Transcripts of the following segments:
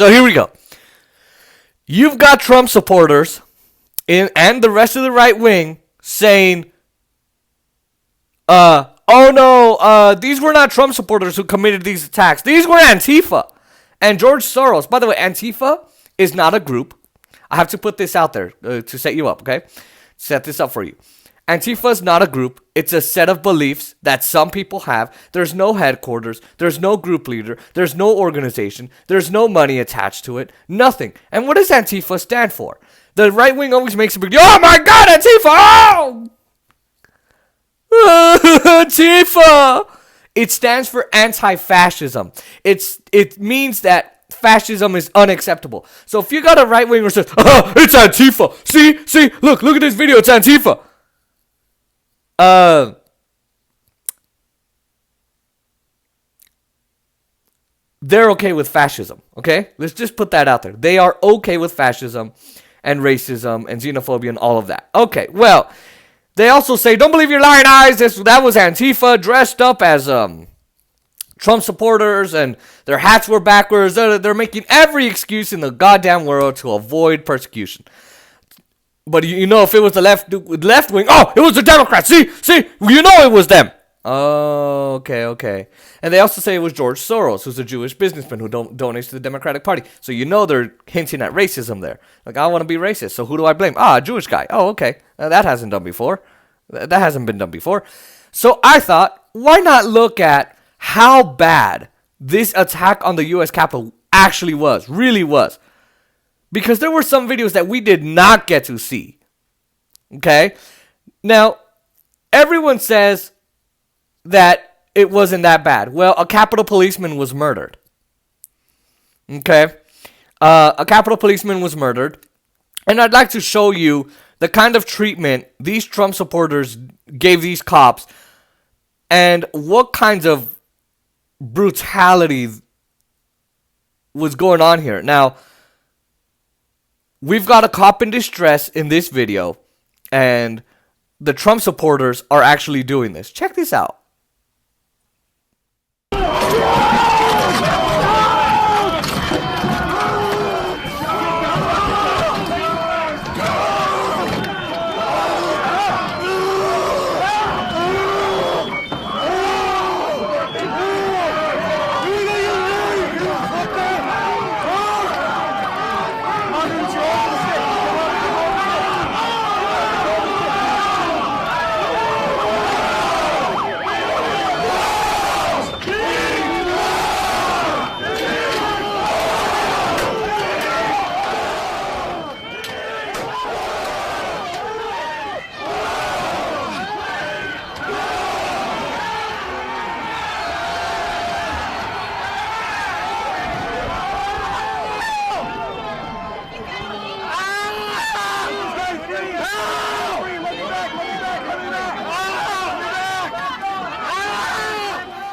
So here we go. You've got Trump supporters and the rest of the right wing saying, oh no, these were not Trump supporters who committed these attacks. These were Antifa. And George Soros, by the way, Antifa is not a group. I have to put this out there to set you up, okay? Set this up for you. Antifa is not a group. It's a set of beliefs that some people have. There's no headquarters. There's no group leader. There's no organization. There's no money attached to it. Nothing. And what does Antifa stand for? The right wing always makes a big deal. Oh my God, Antifa! Oh! Antifa! It stands for anti-fascism. It means that fascism is unacceptable. So if you got a right winger who says, oh, it's Antifa. See, look at this video. It's Antifa. They're okay with fascism, okay? Let's just put that out there. They are okay with fascism and racism and xenophobia and all of that. Okay, well, they also say, don't believe your lying eyes. That was Antifa dressed up as Trump supporters, and their hats were backwards. They're making every excuse in the goddamn world to avoid persecution. But you know, if it was the left wing, oh, it was the Democrats. See, you know it was them. Oh, okay. And they also say it was George Soros, who's a Jewish businessman who donates to the Democratic Party. So you know they're hinting at racism there. Like, I want to be racist, so who do I blame? A Jewish guy. Oh, okay. That hasn't done before. That hasn't been done before. So I thought, why not look at how bad this attack on the U.S. Capitol actually was, really was. Because there were some videos that we did not get to see. Okay? Now, everyone says that it wasn't that bad. Well, a Capitol policeman was murdered. Okay? A Capitol policeman was murdered. And I'd like to show you the kind of treatment these Trump supporters gave these cops and what kinds of brutality was going on here. Now, we've got a cop in distress in this video, and the Trump supporters are actually doing this. Check this out.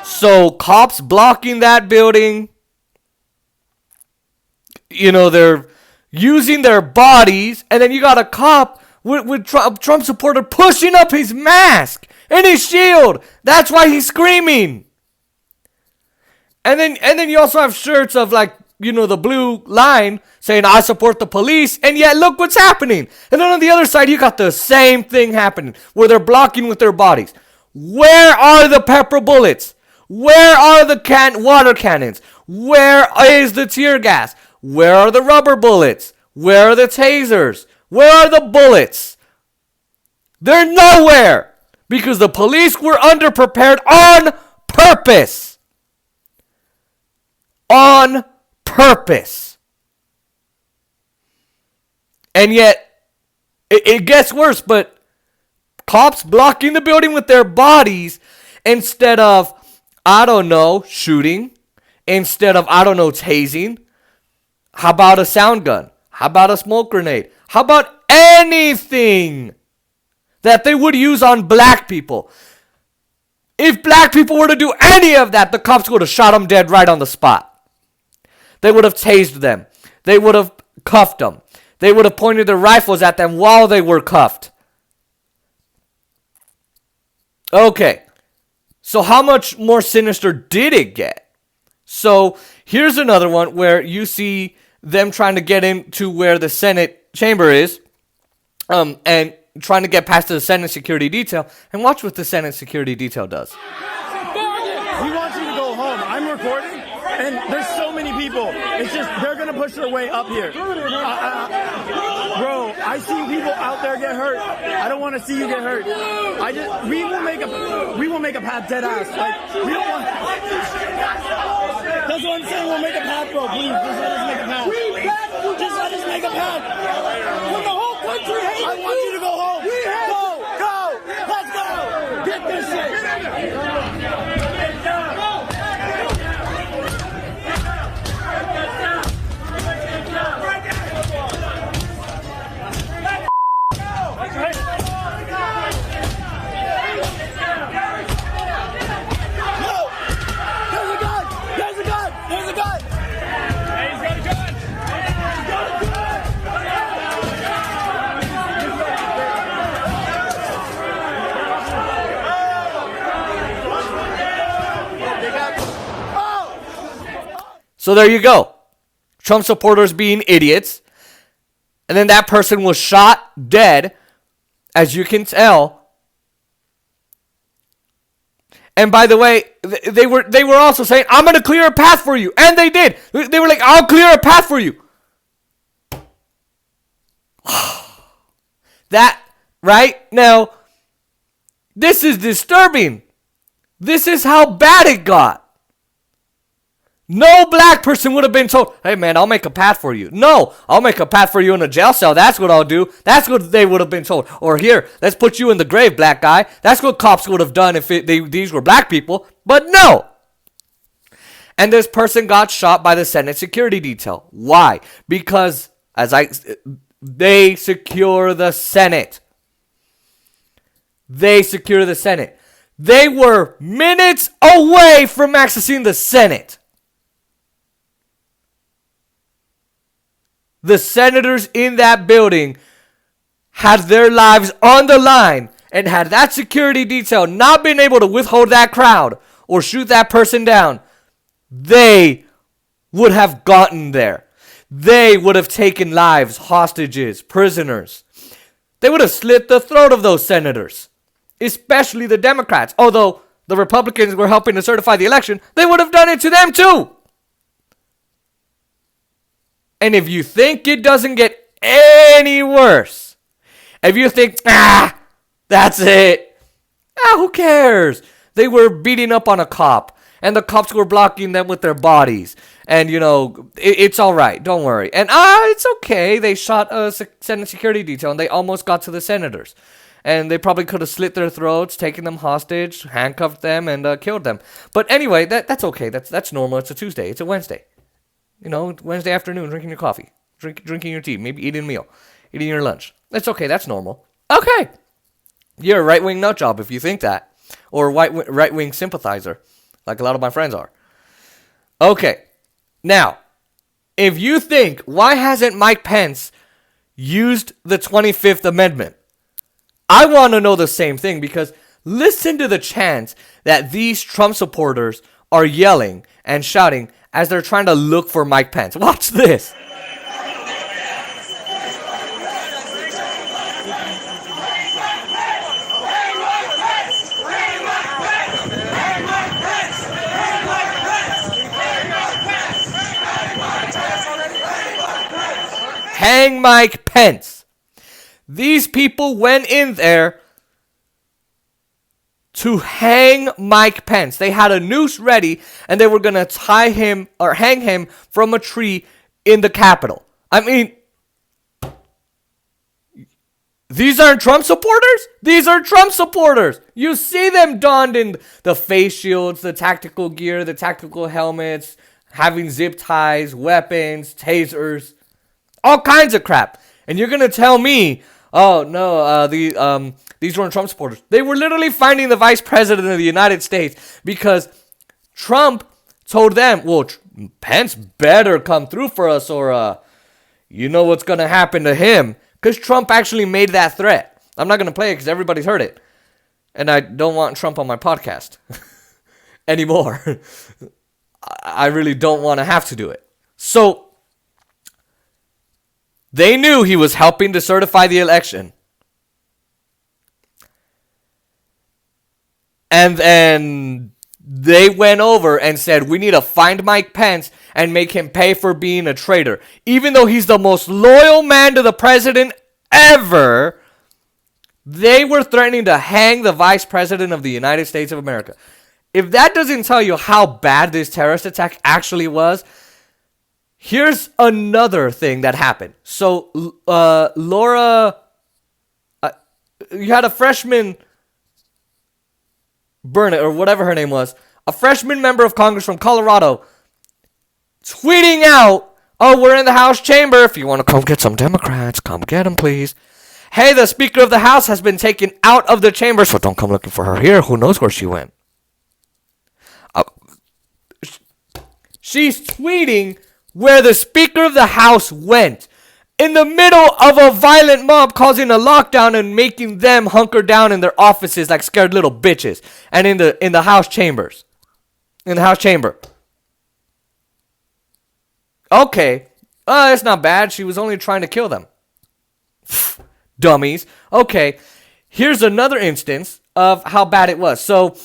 So cops blocking that building, you know, they're using their bodies, and then you got a cop with Trump supporter pushing up his mask and his shield. That's why he's screaming. And then you also have shirts of, like, you know, the blue line saying, I support the police, and yet look what's happening. And then on the other side, you got the same thing happening, where they're blocking with their bodies. Where are the pepper bullets? Where are the water cannons? Where is the tear gas? Where are the rubber bullets? Where are the tasers? Where are the bullets? They're nowhere, because the police were underprepared on purpose. On purpose. And yet, it gets worse, but cops blocking the building with their bodies instead of, I don't know, shooting, instead of, I don't know, tasing. How about a sound gun? How about a smoke grenade? How about anything that they would use on black people? If black people were to do any of that, the cops would have shot them dead right on the spot. They would have tased them. They would have cuffed them. They would have pointed their rifles at them while they were cuffed. Okay. So how much more sinister did it get? So here's another one where you see them trying to get into where the Senate chamber is, and trying to get past the Senate security detail. And watch what the Senate security detail does. We want you to go home. I'm recording, and there's so many people. It's just they're gonna push their way up here. Bro, I see people out there get hurt. I don't want to see you get hurt. We will make a path dead ass. Like we don't want. That's what I'm saying. We'll make a path, bro. Please, just let us make a path. Just let us make a path. When the whole country hates I want you to go home. Go, let's go. Get this shit. So there you go. Trump supporters being idiots. And then that person was shot dead, as you can tell. And by the way, they were also saying, I'm going to clear a path for you. And they did. They were like, I'll clear a path for you. That, right? Now, this is disturbing. This is how bad it got. No black person would have been told, hey man, I'll make a path for you. No, I'll make a path for you in a jail cell. That's what I'll do. That's what they would have been told. Or here, let's put you in the grave, black guy. That's what cops would have done if these were black people. But no. And this person got shot by the Senate security detail. Why? Because they secure the Senate. They secure the Senate. They were minutes away from accessing the Senate. The senators in that building had their lives on the line, and had that security detail not been able to withhold that crowd or shoot that person down, they would have gotten there. They would have taken lives, hostages, prisoners. They would have slit the throat of those senators, especially the Democrats. Although the Republicans were helping to certify the election, they would have done it to them too. And if you think it doesn't get any worse, if you think, that's it, who cares? They were beating up on a cop, and the cops were blocking them with their bodies. And, it's all right. Don't worry. And, it's okay. They shot a Senate security detail, and they almost got to the senators. And they probably could have slit their throats, taken them hostage, handcuffed them, and killed them. But anyway, that's okay. That's normal. It's a Tuesday. It's a Wednesday. Wednesday afternoon, drinking your coffee, drinking your tea, maybe eating a meal, eating your lunch. That's okay. That's normal. Okay. You're a right-wing nutjob if you think that. Or a right-wing sympathizer, like a lot of my friends are. Okay. Now, if you think, why hasn't Mike Pence used the 25th Amendment? I want to know the same thing, because listen to the chants that these Trump supporters are yelling and shouting as they're trying to look for Mike Pence. Watch this. Hang Mike Pence. These people went in there to hang Mike Pence. They had a noose ready, and they were going to tie him or hang him from a tree in the Capitol. I mean, these aren't Trump supporters? These are Trump supporters. You see them donned in the face shields, the tactical gear, the tactical helmets, having zip ties, weapons, tasers, all kinds of crap. And you're going to tell me, oh, no, these weren't Trump supporters. They were literally finding the vice president of the United States because Trump told them, well, Pence better come through for us or you know what's going to happen to him. Because Trump actually made that threat. I'm not going to play it because everybody's heard it. And I don't want Trump on my podcast anymore. I really don't want to have to do it. So they knew he was helping to certify the election. And then they went over and said, we need to find Mike Pence and make him pay for being a traitor. Even though he's the most loyal man to the president ever, they were threatening to hang the vice president of the United States of America. If that doesn't tell you how bad this terrorist attack actually was, here's another thing that happened. So, Laura, you had a freshman, Burnett, or whatever her name was, a freshman member of Congress from Colorado, tweeting out, oh, we're in the House chamber. If you want to come get some Democrats, come get them, please. Hey, the Speaker of the House has been taken out of the chamber, so don't come looking for her here. Who knows where she went? She's tweeting where the Speaker of the House went in the middle of a violent mob causing a lockdown and making them hunker down in their offices like scared little bitches, and in the House chambers. In the House chamber. Okay. It's not bad. She was only trying to kill them. Dummies. Okay. Here's another instance of how bad it was. So,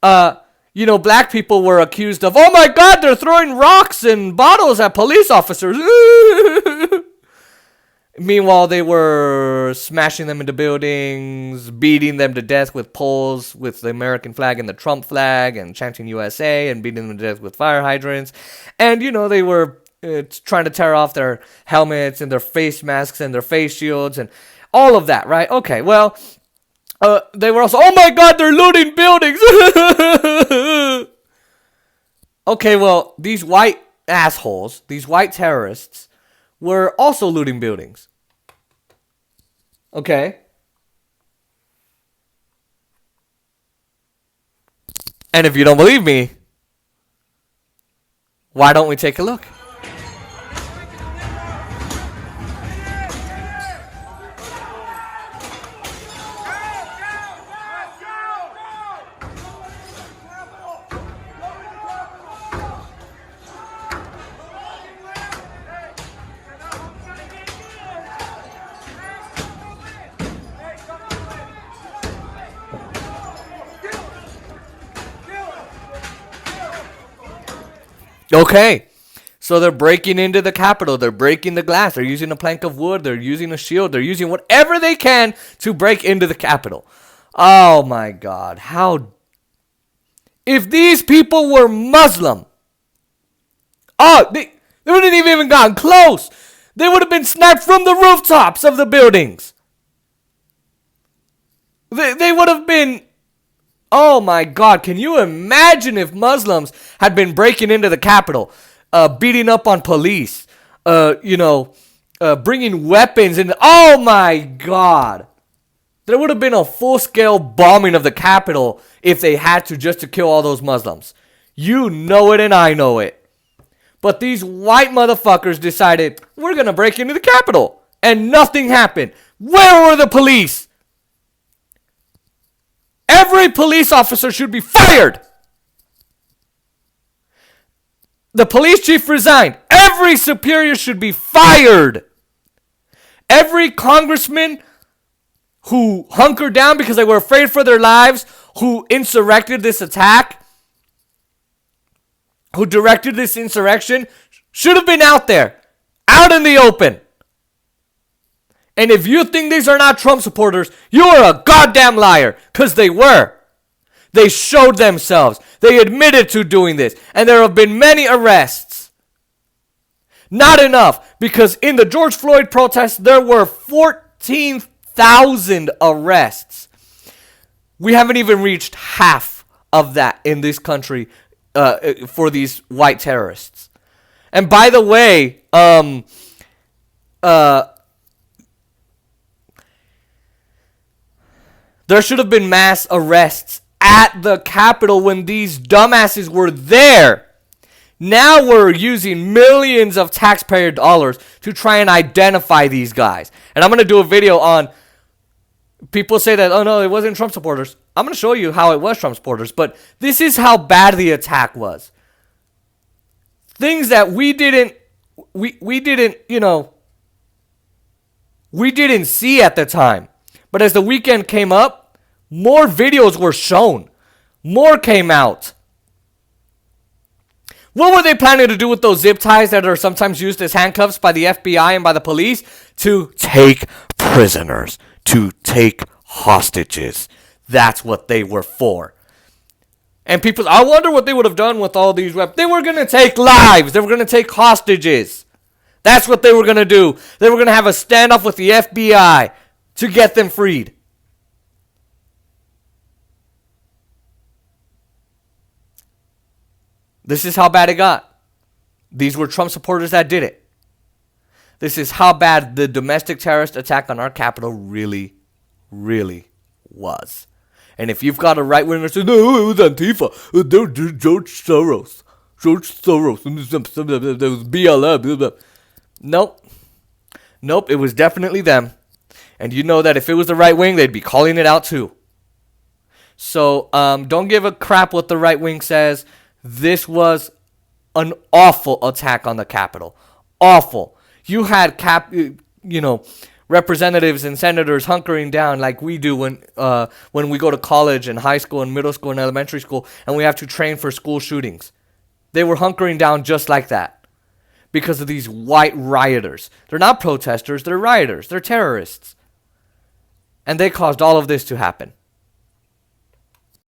black people were accused of, oh my God, they're throwing rocks and bottles at police officers. Meanwhile, they were smashing them into buildings, beating them to death with poles with the American flag and the Trump flag, and chanting USA, and beating them to death with fire hydrants. And, they were trying to tear off their helmets and their face masks and their face shields and all of that, right? Okay, well, they were also, oh my God, they're looting buildings. Okay, well, these white assholes, these white terrorists, were also looting buildings. Okay? And if you don't believe me, why don't we take a look? Okay, so they're breaking into the Capitol. They're breaking the glass. They're using a plank of wood. They're using a shield. They're using whatever they can to break into the Capitol. Oh my God, how... If these people were Muslim, they wouldn't have even gotten close. They would have been sniped from the rooftops of the buildings. They would have been... Oh my God, can you imagine if Muslims had been breaking into the Capitol, beating up on police, bringing weapons in? Oh my God. There would have been a full-scale bombing of the Capitol if they had to, just to kill all those Muslims. You know it and I know it. But these white motherfuckers decided, we're going to break into the Capitol. And nothing happened. Where were the police? Every police officer should be fired. The police chief resigned. Every superior should be fired. Every congressman who hunkered down because they were afraid for their lives, who insurrected this attack, who directed this insurrection, should have been out there, out in the open. And if you think these are not Trump supporters, you are a goddamn liar. Because they were. They showed themselves. They admitted to doing this. And there have been many arrests. Not enough. Because in the George Floyd protests, there were 14,000 arrests. We haven't even reached half of that in this country for these white terrorists. And by the way, there should have been mass arrests at the Capitol when these dumbasses were there. Now we're using millions of taxpayer dollars to try and identify these guys. And I'm going to do a video on, people say that, oh no, it wasn't Trump supporters. I'm going to show you how it was Trump supporters. But this is how bad the attack was. things that we didn't, we didn't see at the time. But as the weekend came up, more videos were shown. More came out. What were they planning to do with those zip ties that are sometimes used as handcuffs by the FBI and by the police? To take prisoners, to take hostages. That's what they were for. And people, I wonder what they would have done with all these weapons. They were going to take lives. They were going to take hostages. That's what they were going to do. They were going to have a standoff with the FBI to get them freed. This is how bad it got. These were Trump supporters that did it. This is how bad the domestic terrorist attack on our capital really, really was. And if you've got a right winger that says, no, it was Antifa, George Soros, there was BLM. Nope, it was definitely them. And you know that if it was the right wing, they'd be calling it out too. So don't give a crap what the right wing says. This was an awful attack on the Capitol. Awful. You had representatives and senators hunkering down like we do when we go to college and high school and middle school and elementary school and we have to train for school shootings. They were hunkering down just like that because of these white rioters. They're not protesters, they're rioters, they're terrorists. And they caused all of this to happen.